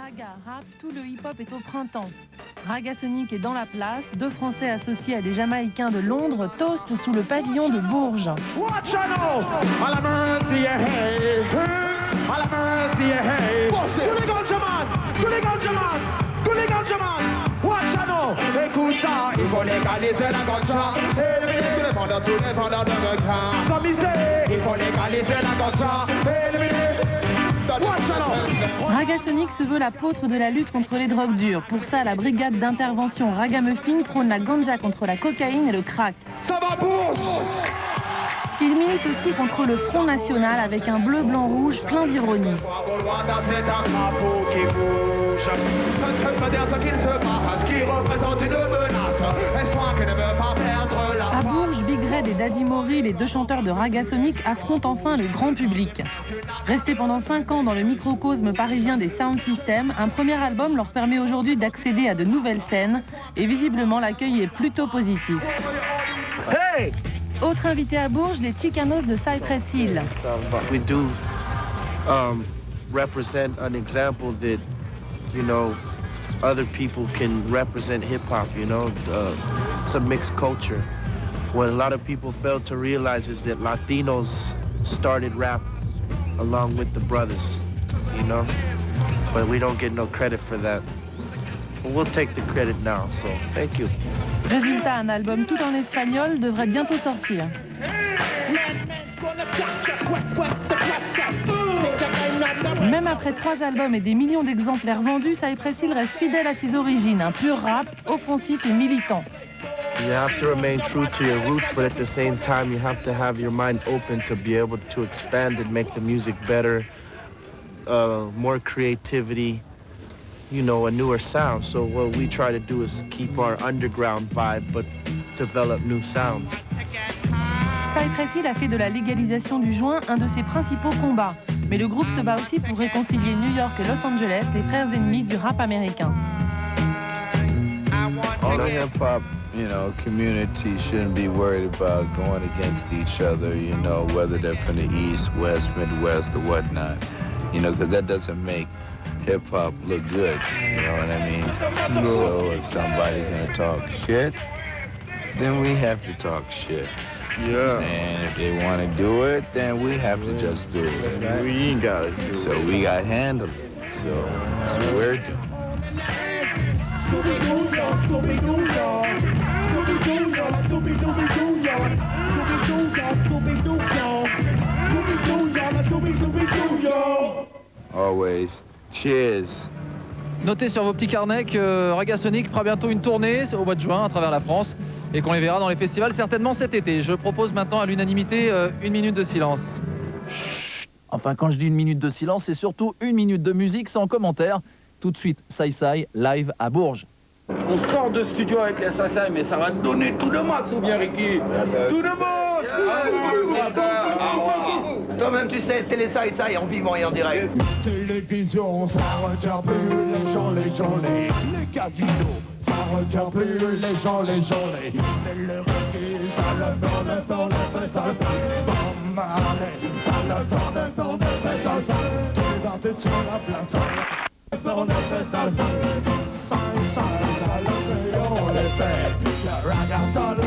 Raga, rap, tout le hip-hop est au printemps. Ragasonic est dans la place, deux Français associés à des Jamaïcains de Londres toastent sous le pavillon de Bourges. Watch out! À la mercy, hey! À la mercy, hey! Tous les ganjaman! Tous les ganjaman! Tous les ganjaman! Watch out! Écoute ça, il faut légaliser la ganja. Éliminer tous les vendeurs de requins. Islamisé, il faut légaliser la ganja. Éliminer. Ragasonic se veut l'apôtre de la lutte contre les drogues dures. Pour ça, la brigade d'intervention Ragamuffin prône la ganja contre la cocaïne et le crack. Ça va, Bourges! Il milite aussi contre le Front National avec un bleu, blanc, rouge plein d'ironie. À Bourges, Big Red et Daddy Mori, les deux chanteurs de Ragasonic, affrontent enfin le grand public. Restés pendant 5 ans dans le microcosme parisien des sound systems, un premier album leur permet aujourd'hui d'accéder à de nouvelles scènes et visiblement l'accueil est plutôt positif. Hey! Autre invité à Bourges, les Chicanos de Cypress Hill. We do represent an example that, you know, other people can represent hip-hop, you know. It's a mixed culture. What a lot of people fail to realize is that Latinos started rap along with the brothers, you know. But we don't get no credit for that. We'll take the credit now, so thank you. Résultat, un album tout en espagnol devrait bientôt sortir. Même après 3 albums et des millions d'exemplaires vendus, Cypress Hill reste fidèle à ses origines, un pur rap, offensif et militant. You have to remain true to your roots, but at the same time you have to have your mind open to be able to expand and make the music better, more creativity, you know, a newer sound. So what we try to do is keep our underground vibe, but develop new sound. Cypress Hill a fait de la légalisation du joint un de ses principaux combats. Mais le groupe se bat aussi pour réconcilier New York et Los Angeles, les frères ennemis du rap américain. The hip-hop, you know, community shouldn't be worried about going against each other, you know, whether they're from the East, West, Midwest, or whatnot. You know, because that doesn't make hip-hop look good, you know what I mean? So if somebody's gonna talk shit, then we have to talk shit. Yeah. And if they want to do it, then we have to just do it. We ain't gotta do it. So we got handled it. So that's what we're doing. Always. Cheers. Notez sur vos petits carnets que Ragasonic fera bientôt une tournée au mois de juin à travers la France et qu'on les verra dans les festivals certainement cet été. Je propose maintenant à l'unanimité 1 minute de silence. Chut. Enfin, quand je dis 1 minute de silence, c'est surtout 1 minute de musique sans commentaire. Tout de suite, Sai Sai, live à Bourges. On sort de studio avec les Sai Sai, mais ça va donner tout le max ou bien Ricky? Tout le monde! Toi-même tu sais, télé Sai Sai en vivant et en direct. Télévision, ça retient plus les gens, les casinos, ça retient plus les gens, les le reggae, ça le fait, ça le fait. Bob Marley, ça le fait, ça le fait. Tous les artistes sur la place, ça le fait, ça le fait. Ça le fait, on les fait. Le raga, ça le